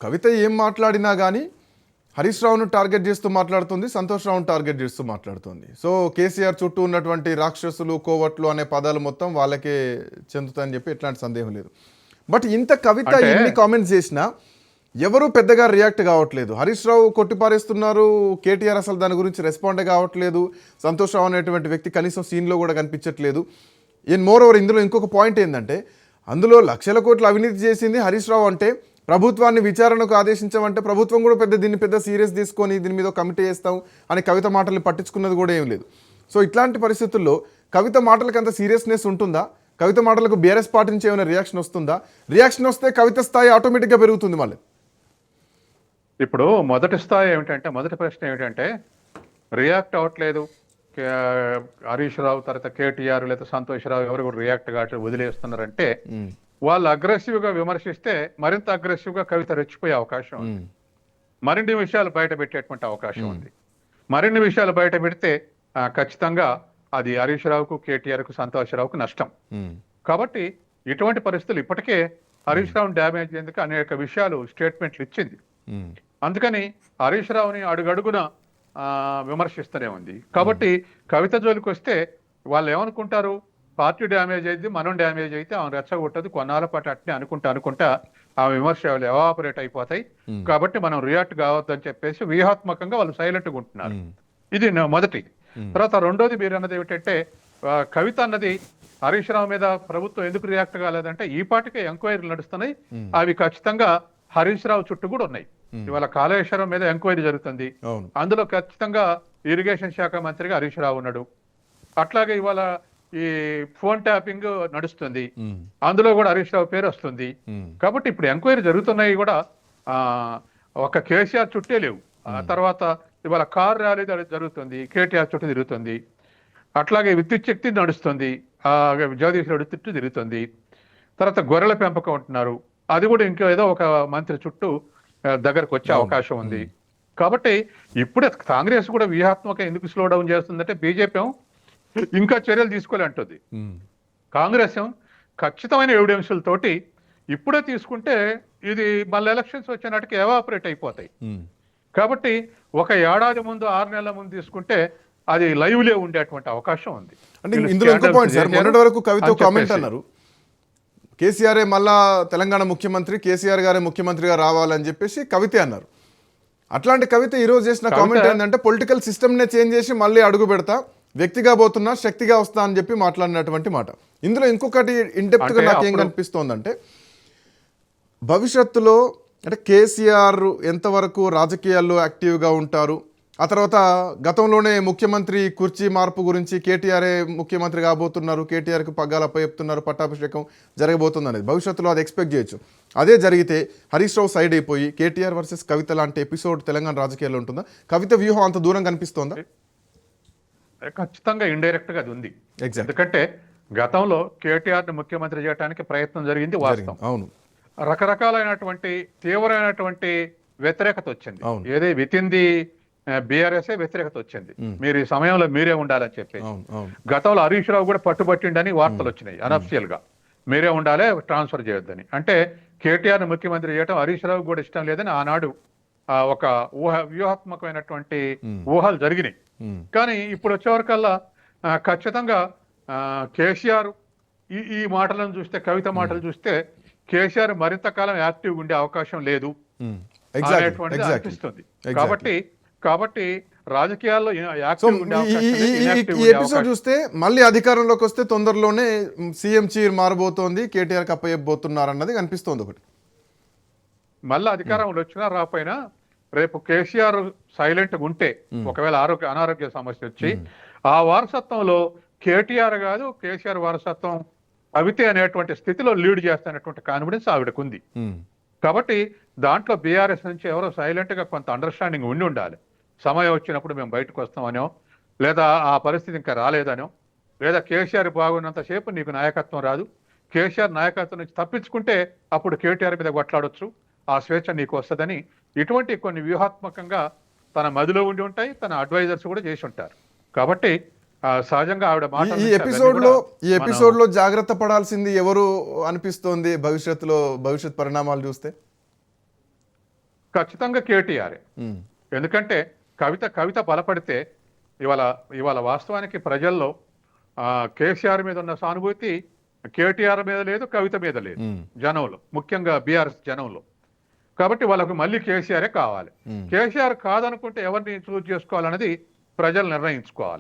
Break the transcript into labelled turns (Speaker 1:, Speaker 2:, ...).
Speaker 1: కవిత ఏం మాట్లాడినా కానీ హరీష్ రావును టార్గెట్ చేస్తూ మాట్లాడుతుంది, సంతోష్ రావును టార్గెట్ చేస్తూ మాట్లాడుతుంది. సో కేసీఆర్ చుట్టూ ఉన్నటువంటి రాక్షసులు, కోవట్లు అనే పదాలు మొత్తం వాళ్ళకే చెందుతాయని చెప్పి ఎట్లాంటి సందేహం లేదు. బట్ ఇంత కవిత ఇన్ని కామెంట్స్ చేసినా ఎవరు పెద్దగా రియాక్ట్ కావట్లేదు. హరీష్ రావు కొట్టిపారేస్తున్నారు, కేటీఆర్ అసలు దాని గురించి రెస్పాండ్ కావట్లేదు, సంతోష్ రావు అనేటువంటి వ్యక్తి కనీసం సీన్లో కూడా కనిపించట్లేదు. మోర్ ఓవర్ ఇందులో ఇంకొక పాయింట్ ఏంటంటే, అందులో లక్షల కోట్లు అవినీతి చేసింది హరీష్ రావు అంటే ప్రభుత్వాన్ని విచారణకు ఆదేశించమంటే ప్రభుత్వం కూడా దీన్ని పెద్ద సీరియస్ తీసుకొని దీని మీద కమిటీ చేస్తాం అని కవిత మాటల్ని పట్టించుకున్నది కూడా ఏం లేదు. సో ఇట్లాంటి పరిస్థితుల్లో కవిత మాటలకు అంత సీరియస్నెస్ ఉంటుందా? కవిత మాటలకు బీఆర్ఎస్ పార్టీ నుంచి ఏమైనా రియాక్షన్ వస్తుందా? రియాక్షన్ వస్తే కవిత స్థాయి ఆటోమేటిక్గా పెరుగుతుంది. మళ్ళీ
Speaker 2: ఇప్పుడు మొదటి స్థాయి ఏమిటంటే, మొదటి ప్రశ్న ఏమిటంటే, రియాక్ట్ అవ్వట్లేదు హరీష్ రావు, తర్వాత కేటీఆర్ లేదా సంతోష్ రావు ఎవరు కూడా రియాక్ట్ కావట్లేదు, వదిలేస్తున్నారంటే వాళ్ళు అగ్రెసివ్గా విమర్శిస్తే మరింత అగ్రెసివ్గా కవిత రెచ్చిపోయే అవకాశం ఉంది. మరిన్ని విషయాలు బయట పెట్టేటువంటి అవకాశం ఉంది. మరిన్ని విషయాలు బయట పెడితే ఖచ్చితంగా అది హరీష్ రావుకు, కేటీఆర్కు, సంతోష్ రావుకు నష్టం. కాబట్టి ఇటువంటి పరిస్థితులు ఇప్పటికే హరీష్ రావుని డ్యామేజ్ చేసేందుకు అనేక విషయాలు స్టేట్మెంట్లు ఇచ్చింది. అందుకని హరీష్ రావుని అడుగడుగున విమర్శిస్తూనే ఉంది. కాబట్టి కవిత జోలికి వస్తే వాళ్ళు ఏమనుకుంటారు, పార్టీ డ్యామేజ్ అయింది, మనం డ్యామేజ్ అయితే ఆమె రెచ్చగొట్టదు, కొన్నాళ్ళ పాటు అట్నే అనుకుంటా ఆ విమర్శలు ఎవాపరేట్ అయిపోతాయి. కాబట్టి మనం రియాక్ట్ కావద్దని చెప్పేసి వ్యూహాత్మకంగా వాళ్ళు సైలెంట్గా ఉంటున్నారు. ఇది మొదటి. తర్వాత రెండోది మీరు అన్నది ఏమిటంటే, కవిత అన్నది హరీష్ రావు మీద ప్రభుత్వం ఎందుకు రియాక్ట్ కాలేదంటే, ఈ పాటికే ఎంక్వైరీలు నడుస్తున్నాయి, అవి ఖచ్చితంగా హరీష్ రావు చుట్టూ కూడా ఉన్నాయి. ఇవాళ కాళేశ్వరం మీద ఎంక్వైరీ జరుగుతుంది, అందులో ఖచ్చితంగా ఇరిగేషన్ శాఖ మంత్రిగా హరీష్ రావు ఉన్నాడు. అట్లాగే ఇవాళ ఈ ఫోన్ ట్యాపింగ్ నడుస్తుంది, అందులో కూడా హరీష్ రావు పేరు వస్తుంది. కాబట్టి ఇప్పుడు ఎంక్వైరీ జరుగుతున్నాయి కూడా ఒక కేసీఆర్ చుట్టే లేవు. ఆ తర్వాత ఇవాళ కార్ ర్యాలీ జరుగుతుంది, కేటీఆర్ చుట్టూ తిరుగుతుంది. అట్లాగే విద్యుత్ శక్తి నడుస్తుంది, జగదీష్ రెడ్డి చుట్టూ తిరుగుతుంది. తర్వాత గొర్రెల పెంపకం ఉంటున్నారు, అది కూడా ఇంకో ఏదో ఒక మంత్రి చుట్టూ దగ్గరకు వచ్చే అవకాశం ఉంది. కాబట్టి ఇప్పుడే కాంగ్రెస్ కూడా వ్యూహాత్మక ఎందుకు స్లో డౌన్ చేస్తుందంటే, బీజేపీ ఇంకా చర్యలు తీసుకోవాలంటుంది. కాంగ్రెస్ ఖచ్చితమైన ఎవిడెన్స్లతోటి ఇప్పుడే తీసుకుంటే ఇది మళ్ళీ ఎలక్షన్స్ వచ్చే నాటికి ఎవాపరేట్ అయిపోతాయి. కాబట్టి ఒక ఏడాది ముందు, 6 నెలల ముందు తీసుకుంటే అది లైవ్లే ఉండేటువంటి అవకాశం ఉంది.
Speaker 1: అంటే ఇందులో ఇంకో పాయింట్ సార్, మొన్నటి వరకు కవిత కామెంట్ అన్నారు, కేసీఆర్ మళ్ళా తెలంగాణ ముఖ్యమంత్రి, కేసీఆర్ గారే ముఖ్యమంత్రిగా రావాలని చెప్పేసి కవిత అన్నారు. అట్లాంటి కవిత ఈరోజు చేసిన కామెంట్ ఏంటంటే, పొలిటికల్ సిస్టమ్నే చేంజ్ చేసి మళ్ళీ అడుగు పెడతా, వ్యక్తిగా పోతున్నా శక్తిగా వస్తా అని చెప్పి మాట్లాడినటువంటి మాట. ఇందులో ఇంకొకటి ఇండెప్త్గా నాకు ఏం కనిపిస్తోందంటే, భవిష్యత్తులో అంటే కేసీఆర్ ఎంతవరకు రాజకీయాల్లో యాక్టివ్గా ఉంటారు, ఆ తర్వాత గతంలోనే ముఖ్యమంత్రి కుర్చీ మార్పు గురించి కేటీఆర్ఏ ముఖ్యమంత్రి కాబోతున్నారు, కేటీఆర్కి పగ్గాలు అప్పచెప్తున్నారు, పట్టాభిషేకం జరగబోతుంది అనేది భవిష్యత్తులో అది ఎక్స్పెక్ట్ చేయొచ్చు. అదే జరిగితే హరీష్ రావు సైడ్ అయిపోయి కేటీఆర్ వర్సెస్ కవిత లాంటి ఎపిసోడ్ తెలంగాణ రాజకీయాల్లో ఉంటుందా? కవిత వ్యూహం అంత దూరం కనిపిస్తోందా?
Speaker 2: ఖచ్చితంగా ఇండైరెక్ట్ గా అది ఉంది. ఎందుకంటే గతంలో కేటీఆర్ ని ముఖ్యమంత్రి చేయడానికి ప్రయత్నం జరిగింది, వాస్తవం.
Speaker 1: అవును,
Speaker 2: రకరకాలైనటువంటి తీవ్రమైనటువంటి వ్యతిరేకత వచ్చింది. ఏదే విత్ ఇన్ ది బీఆర్ఎస్ వ్యతిరేకత వచ్చింది, మీరు ఈ సమయంలో మీరే ఉండాలని చెప్పి. గతంలో హరీష్ రావు కూడా పట్టుబట్టిండని వార్తలు వచ్చినాయి అనఫిషియల్ గా, మీరే ఉండాలి, ట్రాన్స్ఫర్ చేయొద్దని. అంటే కేటీఆర్ ని ముఖ్యమంత్రి చేయడం హరీష్ రావు కూడా ఇష్టం లేదని ఆనాడు ఒక వ్యూహాత్మకమైనటువంటి ఊహలు జరిగినాయి. కానీ ఇప్పుడు వచ్చేవరకల్లా ఖచ్చితంగా కేసీఆర్ ఈ మాటలను చూస్తే, కవిత మాటలు చూస్తే కేసీఆర్ మరింత కాలం యాక్టివ్ ఉండే అవకాశం లేదు అనేటువంటిది అనిపిస్తుంది. కాబట్టి రాజకీయాల్లో
Speaker 1: ఈ ఎపిసోడ్ చూస్తే మళ్ళీ అధికారంలోకి వస్తే తొందరలోనే సీఎం చీర్ మారబోతోంది, కేటీఆర్ కప్పయ్యబోతున్నారు అన్నది కనిపిస్తోంది. ఒకటి
Speaker 2: మళ్ళీ అధికారంలో వచ్చినా రాపోయినా రేపు కేసీఆర్ సైలెంట్గా ఉంటే, ఒకవేళ అనారోగ్య సమస్య వచ్చి ఆ వారసత్వంలో కేటీఆర్ కాదు కేసీఆర్ వారసత్వం కవితే అనేటువంటి స్థితిలో లీడ్ చేస్తున్నటువంటి కాన్ఫిడెన్స్ ఆవిడకు ఉంది. కాబట్టి దాంట్లో బీఆర్ఎస్ నుంచి ఎవరో సైలెంట్ గా కొంత అండర్స్టాండింగ్ ఉండి ఉండాలి. సమయం వచ్చినప్పుడు మేము బయటకు వస్తామనో, లేదా ఆ పరిస్థితి ఇంకా రాలేదనో, లేదా కేసీఆర్ బాగున్నంతసేపు నీకు నాయకత్వం రాదు, కేసీఆర్ నాయకత్వం నుంచి తప్పించుకుంటే అప్పుడు కేటీఆర్ మీద కొట్లాడొచ్చు, ఆ స్వేచ్ఛ నీకు వస్తుందని ఇటువంటి కొన్ని వ్యూహాత్మకంగా తన మదిలో ఉండి ఉంటాయి, తన అడ్వైజర్స్ కూడా చేసి ఉంటారు. కాబట్టి సహజంగా ఆవిడ
Speaker 1: ఈ ఎపిసోడ్ లో జాగ్రత్త పడాల్సింది ఎవరు అనిపిస్తోంది భవిష్యత్ పరిణామాలు చూస్తే?
Speaker 2: ఖచ్చితంగా కేటీఆర్.
Speaker 1: ఉమ్,
Speaker 2: ఎందుకంటే కవిత బలపడితే ఇవాళ ఇవాళ వాస్తవానికి ప్రజల్లో కేసీఆర్ మీద ఉన్న సానుభూతి కేటీఆర్ మీద లేదు, కవిత మీద లేదు.
Speaker 1: ఉమ్,
Speaker 2: జనంలో, ముఖ్యంగా బీఆర్ఎస్ జనంలో. కాబట్టి వాళ్ళకు మళ్ళీ కేసీఆరే కావాలి.
Speaker 1: ఉమ్.
Speaker 2: కేసీఆర్ కాదనుకుంటే ఎవరిని చూజ్ చేసుకోవాలనేది ప్రజలు నిర్ణయించుకోవాలి.